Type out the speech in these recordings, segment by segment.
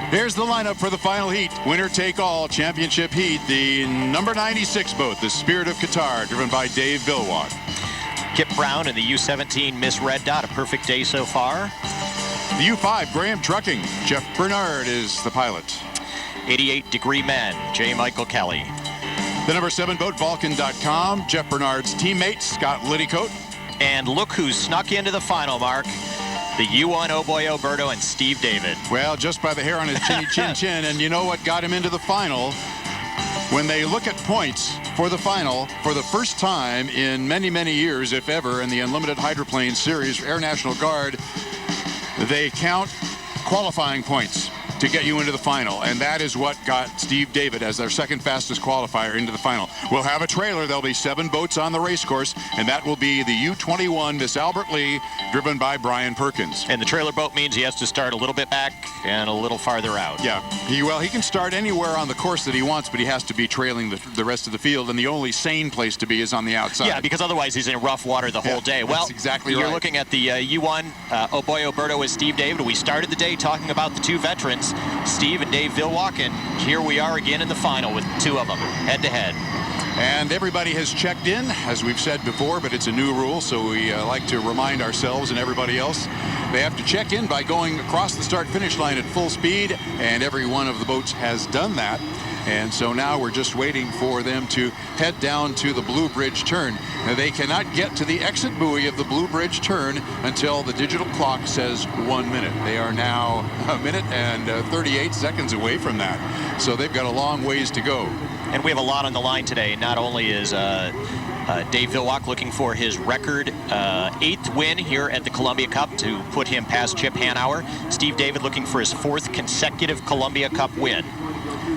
Here's the lineup for the final heat. Winner take all championship heat. The number 96 boat, the Spirit of Qatar, driven by Dave Villwalk. Kip Brown in the U17 Miss Red Dot. A perfect day so far. The U5 Graham Trucking. Jeff Bernard is the pilot. 88 Degree Men. J. Michael Kelly. The number 7 boat, Vulcan.com. Jeff Bernard's teammate, Scott Liddycote. And look who snuck into the final, Mark. The U1 Oh Boy Oberto and Steve David. Well, just by the hair on his chinny chin chin. And you know what got him into the final? When they look at points for the final, for the first time in many, many years, if ever, in the Unlimited Hydroplane Series, Air National Guard, they count qualifying points to get you into the final, and that is what got Steve David as their second fastest qualifier into the final. We'll have a trailer. There'll be 7 boats on the race course, and that will be the U21 Miss Albert Lee, driven by Brian Perkins. And the trailer boat means he has to start a little bit back and a little farther out. Yeah, he can start anywhere on the course that he wants, but he has to be trailing the rest of the field, and the only sane place to be is on the outside. Yeah, because otherwise he's in rough water the whole day. Well, that's exactly you're right. looking at the U1 Oh Boy Oberto with Steve David. We started the day talking about the 2 veterans, Steve and Dave Villwalk, and here we are again in the final with 2 of them head-to-head. And everybody has checked in, as we've said before, but it's a new rule, so we like to remind ourselves and everybody else. They have to check in by going across the start-finish line at full speed, and every one of the boats has done that. And so now we're just waiting for them to head down to the Blue Bridge turn. Now, they cannot get to the exit buoy of the Blue Bridge turn until the digital clock says 1 minute. They are now 1 minute and 38 seconds away from that. So they've got a long ways to go. And we have a lot on the line today. Not only is Dave Villwalk looking for his record 8th win here at the Columbia Cup to put him past Chip Hanauer. Steve David looking for his 4th consecutive Columbia Cup win.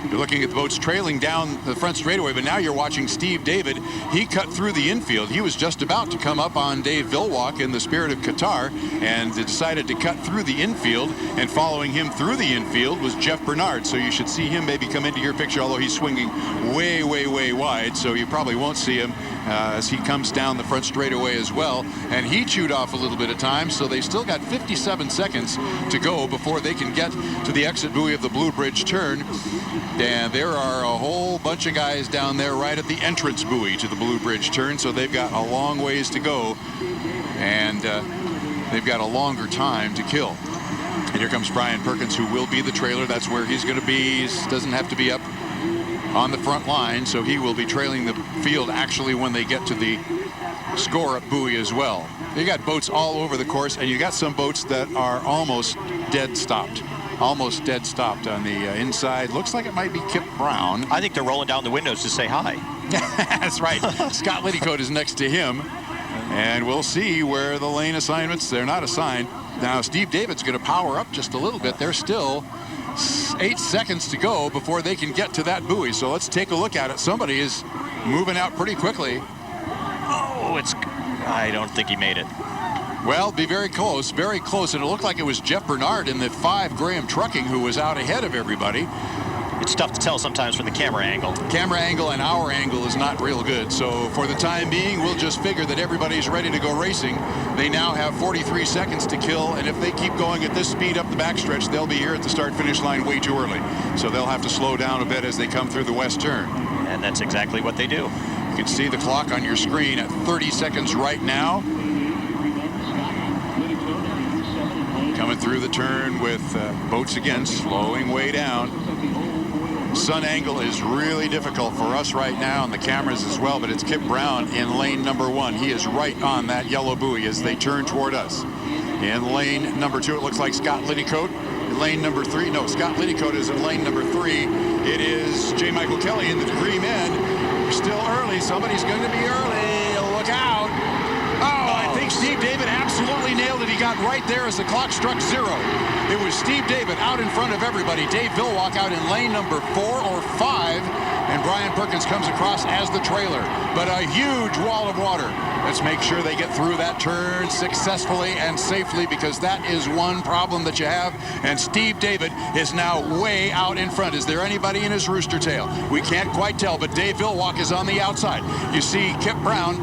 You're looking at the boats trailing down the front straightaway, but now you're watching Steve David. He cut through the infield. He was just about to come up on Dave Villwalk in the Spirit of Qatar and decided to cut through the infield, and following him through the infield was Jeff Bernard. So you should see him maybe come into your picture, although he's swinging way, way, way wide, so you probably won't see him as he comes down the front straightaway as well. And he chewed off a little bit of time, so they still got 57 seconds to go before they can get to the exit buoy of the Blue Bridge turn. And there are a whole bunch of guys down there right at the entrance buoy to the Blue Bridge turn, so they've got a long ways to go, and they've got a longer time to kill. And here comes Brian Perkins, who will be the trailer. That's where he's going to be. He doesn't have to be up on the front line, so he will be trailing the field actually when they get to the score-up buoy as well. You got boats all over the course, and you got some boats that are almost dead stopped. Almost dead stopped on the inside. Looks like it might be Kip Brown. I think they're rolling down the windows to say hi. That's right. Scott Liddycote is next to him. And we'll see where the lane assignments, they're not assigned. Now, Steve David's going to power up just a little bit. There's still 8 seconds to go before they can get to that buoy. So let's take a look at it. Somebody is moving out pretty quickly. Oh, I don't think he made it. Well, be very close, and it looked like it was Jeff Bernard in the 5 Graham Trucking who was out ahead of everybody. It's tough to tell sometimes from the camera angle. Camera angle and our angle is not real good, so for the time being, we'll just figure that everybody's ready to go racing. They now have 43 seconds to kill, and if they keep going at this speed up the backstretch, they'll be here at the start-finish line way too early. So they'll have to slow down a bit as they come through the west turn. And that's exactly what they do. You can see the clock on your screen at 30 seconds right now. Coming through the turn with boats again slowing way down. Sun angle is really difficult for us right now, and the cameras as well, but it's Kip Brown in lane number 1. He is right on that yellow buoy as they turn toward us. In lane number 2, it looks like Scott Liddycote. In lane number 3, no, Scott Liddycote is in lane number 3. It is J. Michael Kelly in the Degree Men. We're still early. Somebody's going to be early. Look out. Oh, I think Steve David absolutely nailed it. He got right there as the clock struck 0. It was Steve David out in front of everybody. Dave Villwalk out in lane number 4 or 5, and Brian Perkins comes across as the trailer. But a huge wall of water. Let's make sure they get through that turn successfully and safely, because that is one problem that you have. And Steve David is now way out in front. Is there anybody in his rooster tail? We can't quite tell, but Dave Villwalk is on the outside. You see Kip Brown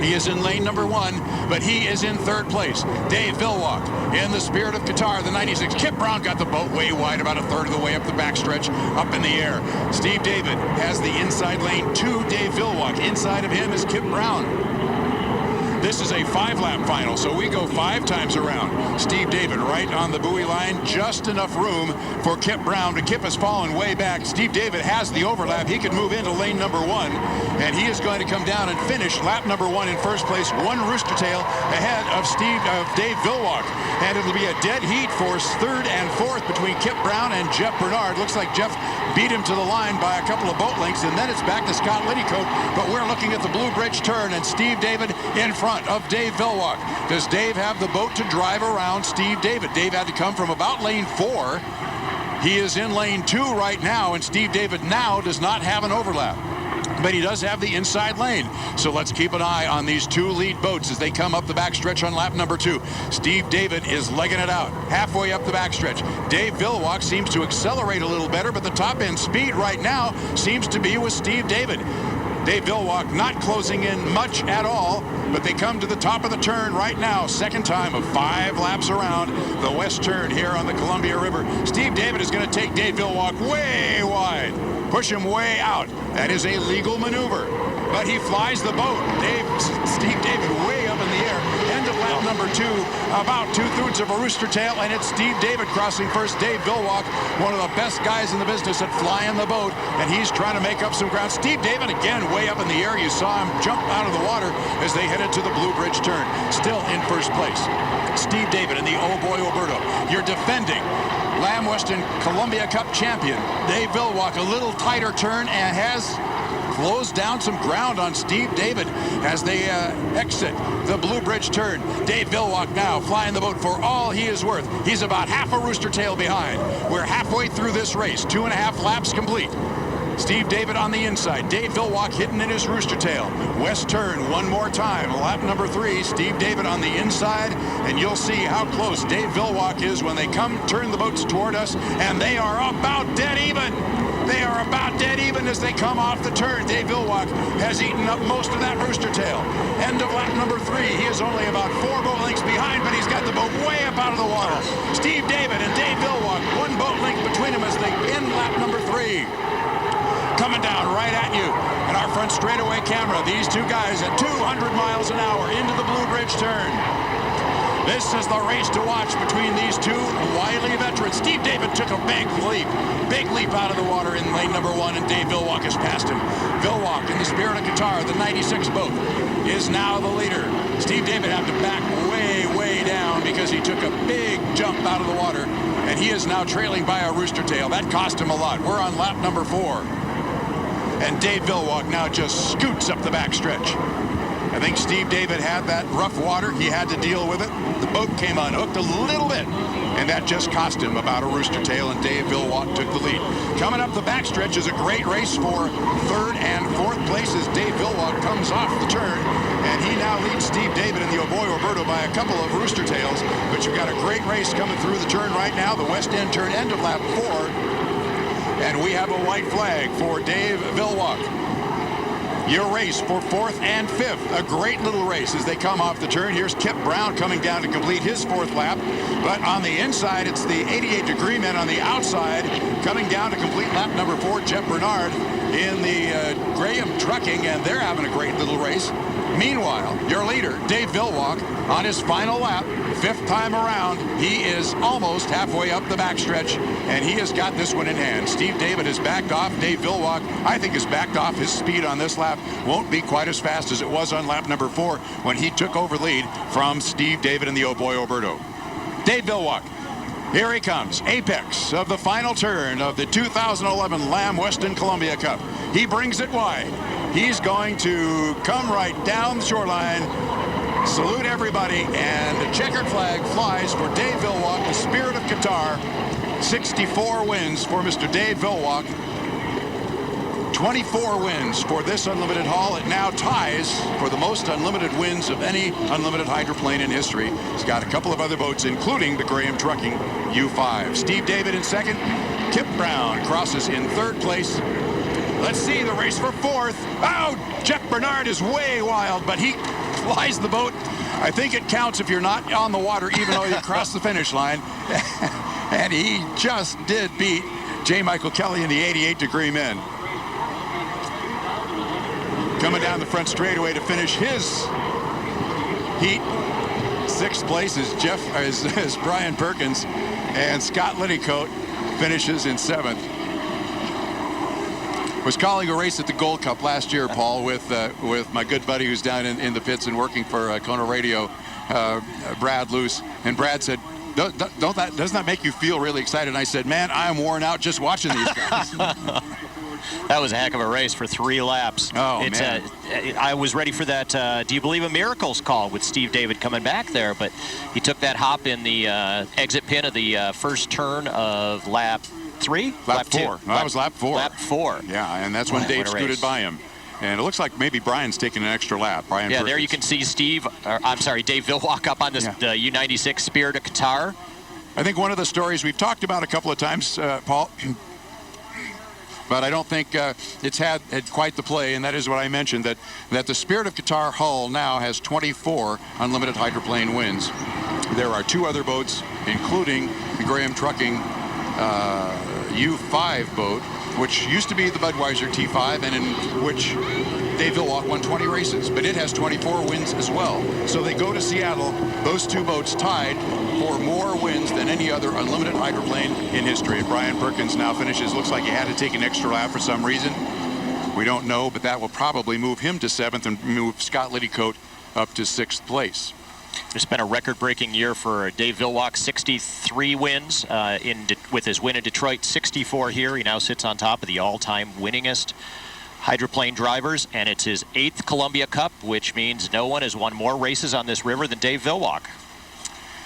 He is in lane number 1, but he is in 3rd place. Dave Villwock in the Spirit of Qatar, the 96. Kip Brown got the boat way wide, about a third of the way up the backstretch, up in the air. Steve David has the inside lane to Dave Villwock. Inside of him is Kip Brown. This is a 5-lap final, so we go 5 times around. Steve David right on the buoy line, just enough room for Kip Brown, but Kip has fallen way back. Steve David has the overlap. He could move into lane number 1, and he is going to come down and finish lap number 1 in first place, 1 rooster tail ahead of Dave Villwock. And it'll be a dead heat for 3rd and 4th between Kip Brown and Jeff Bernard. Looks like Jeff beat him to the line by a couple of boat lengths, and then it's back to Scott Liddycoat. But we're looking at the Blue Bridge turn, and Steve David in front of Dave Villwock. Does Dave have the boat to drive around Steve David? Dave had to come from about lane 4. He is in lane 2 right now, and Steve David now does not have an overlap. But he does have the inside lane. So let's keep an eye on these 2 lead boats as they come up the backstretch on lap number 2. Steve David is legging it out halfway up the backstretch. Dave Villwock seems to accelerate a little better, but the top end speed right now seems to be with Steve David. Dave Villwock not closing in much at all, but they come to the top of the turn right now. 2nd time of 5 laps around the west turn here on the Columbia River. Steve David is going to take Dave Villwock way wide, push him way out. That is a legal maneuver, but he flies the boat. Steve David way up in the air. End of lap number 2, about 2/3 of a rooster tail, and it's Steve David crossing first. Dave Villwock, one of the best guys in the business at flying the boat, and he's trying to make up some ground. Steve David again way up in the air. You saw him jump out of the water as they headed to the Blue Bridge turn. Still in first place. Steve David and the Oh Boy Oberto. You're defending Lamb Weston Columbia Cup champion Dave Villwock. A little tighter turn and has closed down some ground on Steve David as they exit the Blue Bridge turn. Dave Villwock now flying the boat for all he is worth. He's about half a rooster tail behind. We're halfway through this race, 2.5 laps complete. Steve David on the inside. Dave Villwock hitting in his rooster tail. West turn one more time. Lap number 3. Steve David on the inside, and you'll see how close Dave Villwock is when they turn the boats toward us, and they are about dead even. They are about dead even as they come off the turn. Dave Villwock has eaten up most of that rooster tail. End of lap number 3. He is only about 4 boat lengths behind, but he's got the boat way up out of the water. Steve David and Dave Villwock, 1 boat length between them as they end lap number 3. Coming down right at you. And our front straightaway camera, these 2 guys at 200 miles an hour into the Blue Bridge turn. This is the race to watch between these 2 wily veterans. Steve David took a big leap out of the water in lane number 1, and Dave Villwock has passed him. Villwock in the Spirit of Qatar, the 96 boat, is now the leader. Steve David had to back way down because he took a big jump out of the water, and he is now trailing by a rooster tail. That cost him a lot. We're on lap number 4. And Dave Villwock now just scoots up the backstretch. I think Steve David had that rough water. He had to deal with it. The boat came unhooked a little bit, and that just cost him about a rooster tail, and Dave Villwock took the lead. Coming up the backstretch is a great race for 3rd and 4th place as Dave Villwock comes off the turn, and he now leads Steve David and the Oh Boy Oberto by a couple of rooster tails. But you've got a great race coming through the turn right now, the West End turn, end of lap 4. And we have a white flag for Dave Villwock. Your race for 4th and 5th. A great little race as they come off the turn. Here's Kip Brown coming down to complete his 4th lap. But on the inside, it's the 88-degree men on the outside coming down to complete lap number 4. Jeff Bernard in the Graham Trucking, and they're having a great little race. Meanwhile, your leader, Dave Villwock, on his final lap, 5th time around, he is almost halfway up the backstretch, and he has got this one in hand. Steve David has backed off. Dave Villwock, I think, has backed off. His speed on this lap won't be quite as fast as it was on lap number 4 when he took over lead from Steve David and the Oh Boy Oberto. Dave Villwock, here he comes. Apex of the final turn of the 2011 Lamb Weston Columbia Cup. He brings it wide. He's going to come right down the shoreline, salute everybody, and the checkered flag flies for Dave Villwock, the Spirit of Qatar. 64 wins for Mr. Dave Villwock. 24 wins for this unlimited haul. It now ties for the most unlimited wins of any unlimited hydroplane in history. He's got a couple of other boats, including the Graham Trucking U5. Steve David in 2nd. Kip Brown crosses in 3rd place. Let's see the race for 4th. Oh, Jeff Bernard is way wild, but he flies the boat. I think it counts if you're not on the water, even though you cross the finish line. And he just did beat J. Michael Kelly in the 88-degree men. Coming down the front straightaway to finish his heat. 6th place is Brian Perkins, and Scott Liddycoat finishes in 7th. Was calling a race at the Gold Cup last year, Paul, with my good buddy who's down in the pits and working for Kona Radio, Brad Luce. And Brad said, doesn't that make you feel really excited? And I said, man, I'm worn out just watching these guys. That was a heck of a race for 3 laps. Oh, man. I was ready for that Do You Believe in Miracles call with Steve David coming back there, but he took that hop in the exit pin of the first turn of lap 3? Lap 4. No, that was lap 4. Lap 4. Yeah, and that's when Dave scooted by him. And it looks like maybe Brian's taking an extra lap. Brian Perkins. There you can see Dave Villwalk up on this U96 Spirit of Qatar. I think one of the stories we've talked about a couple of times, Paul, but I don't think it's had quite the play, and that is what I mentioned, that the Spirit of Qatar hull now has 24 unlimited hydroplane wins. There are 2 other boats, including the Graham Trucking U5 boat, which used to be the Budweiser T5, and in which Dave Villwalk won 20 races, but it has 24 wins as well. So they go to Seattle, those 2 boats tied for more wins than any other unlimited hydroplane in history. And Brian Perkins now finishes. Looks like he had to take an extra lap for some reason. We don't know, but that will probably move him to 7th and move Scott Liddycoat up to 6th place. It's been a record-breaking year for Dave Villwalk. 63 wins with his win in Detroit, 64 here. He now sits on top of the all-time winningest hydroplane drivers, and it's his 8th Columbia Cup, which means no one has won more races on this river than Dave Villwalk.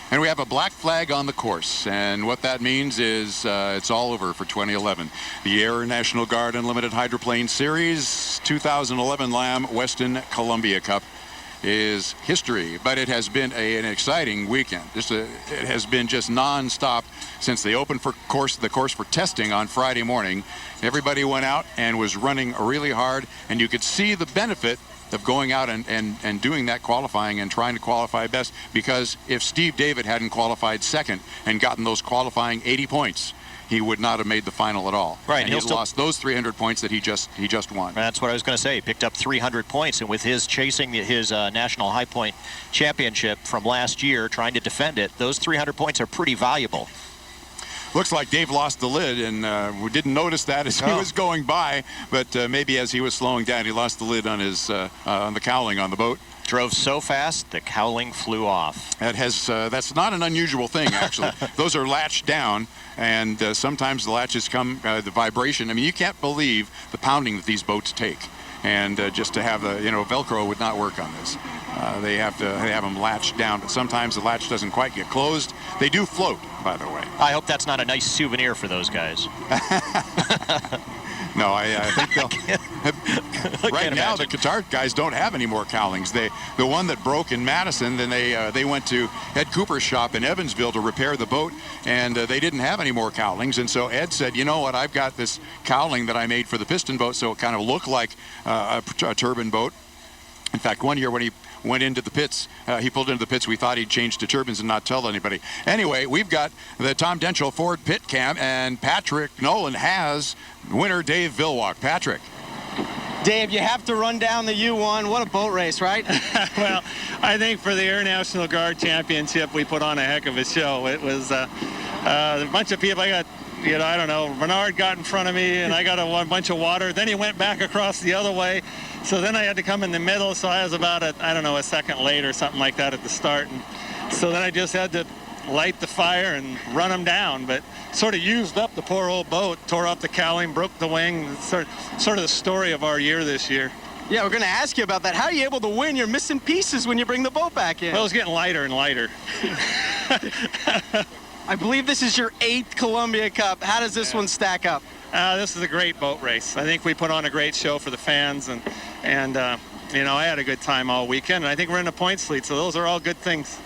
And we have a black flag on the course, and what that means is it's all over for 2011. The Air National Guard Unlimited Hydroplane Series 2011 Lamb Weston Columbia Cup is history, but it has been an exciting weekend. It has been just non-stop since they opened the course for testing on Friday morning. Everybody went out and was running really hard, and you could see the benefit of going out and doing that qualifying and trying to qualify best, because if Steve David hadn't qualified 2nd and gotten those qualifying 80 points, he would not have made the final at all. Right, and he's lost those 300 points that he just won. That's what I was going to say. He picked up 300 points, and with his chasing his National High Point Championship from last year, trying to defend it, those 300 points are pretty valuable. Looks like Dave lost the lid, and we didn't notice that as he was going by, but maybe as he was slowing down, he lost the lid on his on the cowling on the boat. Drove so fast, the cowling flew off. That's not an unusual thing, actually. Those are latched down, and sometimes the latches come, the vibration. I mean, you can't believe the pounding that these boats take. And just to have the, Velcro would not work on this. They have them latched down, but sometimes the latch doesn't quite get closed. They do float, by the way. I hope that's not a nice souvenir for those guys. No, I think they'll. Right now, the Qatar guys don't have any more cowlings. The one that broke in Madison, then they went to Ed Cooper's shop in Evansville to repair the boat, and they didn't have any more cowlings. And so Ed said, you know what, I've got this cowling that I made for the piston boat, so it kind of looked like a turbine boat. In fact, one year when he went into the pits, he pulled into the pits, we thought he'd change to turbines and not tell anybody. Anyway, we've got the Tom Denchel Ford pit cam, and Patrick Nolan has winner Dave Villwalk. Patrick. Dave, you have to run down the U1. What a boat race, right? Well, I think for the Air National Guard Championship, we put on a heck of a show. It was a bunch of people. I got, I don't know, Bernard got in front of me, and I got a bunch of water. Then he went back across the other way. So then I had to come in the middle, so I was about, a second late or something like that at the start. And so then I just had to light the fire and run them down, but sort of used up the poor old boat, tore up the cowling, broke the wing. It's sort of the story of our year this year. Yeah, we're going to ask you about that. How are you able to win? You're missing pieces when you bring the boat back in. Well, it's getting lighter and lighter. I believe this is your 8th Columbia Cup. How does this one stack up? This is a great boat race. I think we put on a great show for the fans, and I had a good time all weekend, and I think we're in a points lead, so those are all good things.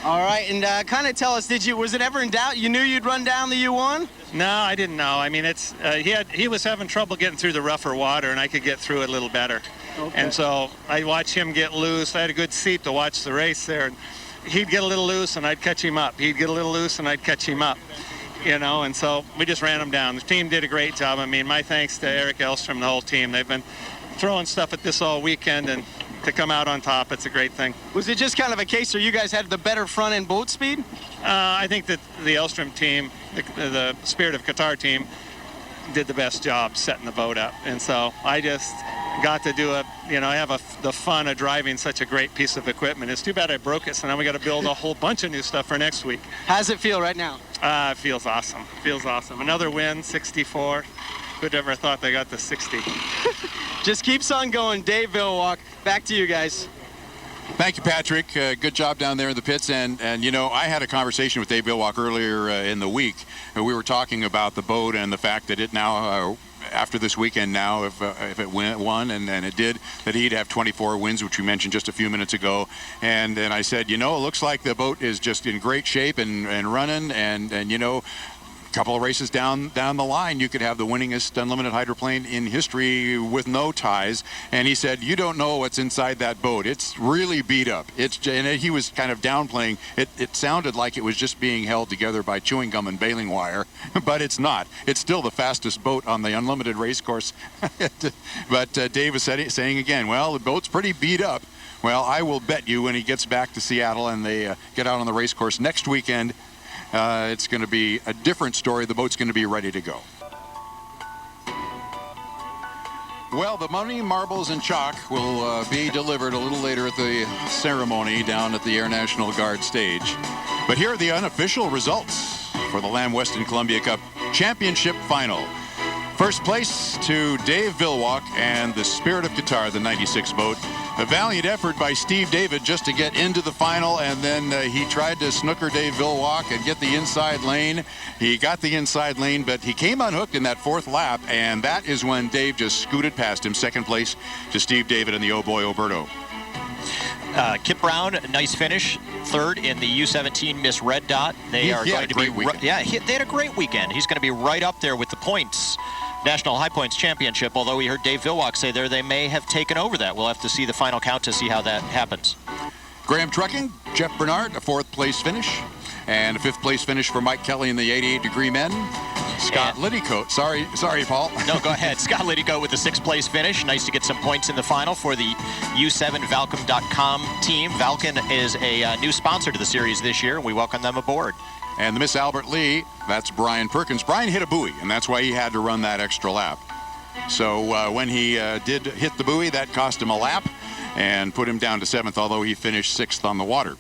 All right, and kind of tell us, was it ever in doubt? You knew you'd run down the U1? No, I didn't know. I mean, it's he was having trouble getting through the rougher water, and I could get through it a little better. Okay. And so I watched him get loose. I had a good seat to watch the race there. And he'd get a little loose, and I'd catch him up. He'd get a little loose, and I'd catch him up. You know, and so we just ran him down. The team did a great job. I mean, my thanks to Eric Elstrom and the whole team. They've been throwing stuff at this all weekend, and to come out on top, it's a great thing. Was it just kind of a case where you guys had the better front end boat speed? I think that the Elstrom team, the Spirit of Qatar team, did the best job setting the boat up. And so I just got to do the fun of driving such a great piece of equipment. It's too bad I broke it, so now we got to build a whole bunch of new stuff for next week. How's it feel right now? It feels awesome. Feels awesome. Another win, 64. Who'd ever thought they got to 60? Just keeps on going. Dave Vilwalk, back to you guys. Thank you, Patrick. Good job down there in the pits. And you know, I had a conversation with Dave Vilwalk earlier in the week. We were talking about the boat and the fact that it now, after this weekend now, if it won, and it did, that he'd have 24 wins, which we mentioned just a few minutes ago. And I said, you know, it looks like the boat is just in great shape and running. And you know, couple of races down the line, you could have the winningest unlimited hydroplane in history with no ties. And he said, you don't know what's inside that boat. It's really beat up. And he was kind of downplaying. It sounded like it was just being held together by chewing gum and baling wire, but it's not. It's still the fastest boat on the unlimited race course. But Dave was saying again, well, the boat's pretty beat up. Well, I will bet you when he gets back to Seattle and they get out on the race course next weekend, it's going to be a different story. The boat's going to be ready to go. Well, the money, marbles, and chalk will be delivered a little later at the ceremony down at the Air National Guard stage. But here are the unofficial results for the Lamb Weston Columbia Cup Championship Final. First place to Dave Vilwalk and the Spirit of Qatar, the 96 boat. A valiant effort by Steve David just to get into the final, and then he tried to snooker Dave Vilwalk and get the inside lane. He got the inside lane, but he came unhooked in that fourth lap, and that is when Dave just scooted past him. Second place to Steve David and the Oh Boy Oberto. Kip Brown, nice finish. Third in the U17 Miss Red Dot. They are going to be they had a great weekend. He's going to be right up there with the points. National High Points Championship, although we heard Dave Vilwalk say there they may have taken over that. We'll have to see the final count to see how that happens. Graham Trucking, Jeff Bernard, a fourth place finish. And a fifth place finish for Mike Kelly in the 88 Degree Men. Scott Liddycoat, sorry, Paul. No, go ahead. Scott Liddycoat with the sixth place finish. Nice to get some points in the final for the U7Valcom.com team. Valcon is a new sponsor to the series this year, and we welcome them aboard. And the Miss Albert Lee, that's Brian Perkins. Brian hit a buoy, and that's why he had to run that extra lap. So when he did hit the buoy, that cost him a lap and put him down to seventh, although he finished sixth on the water.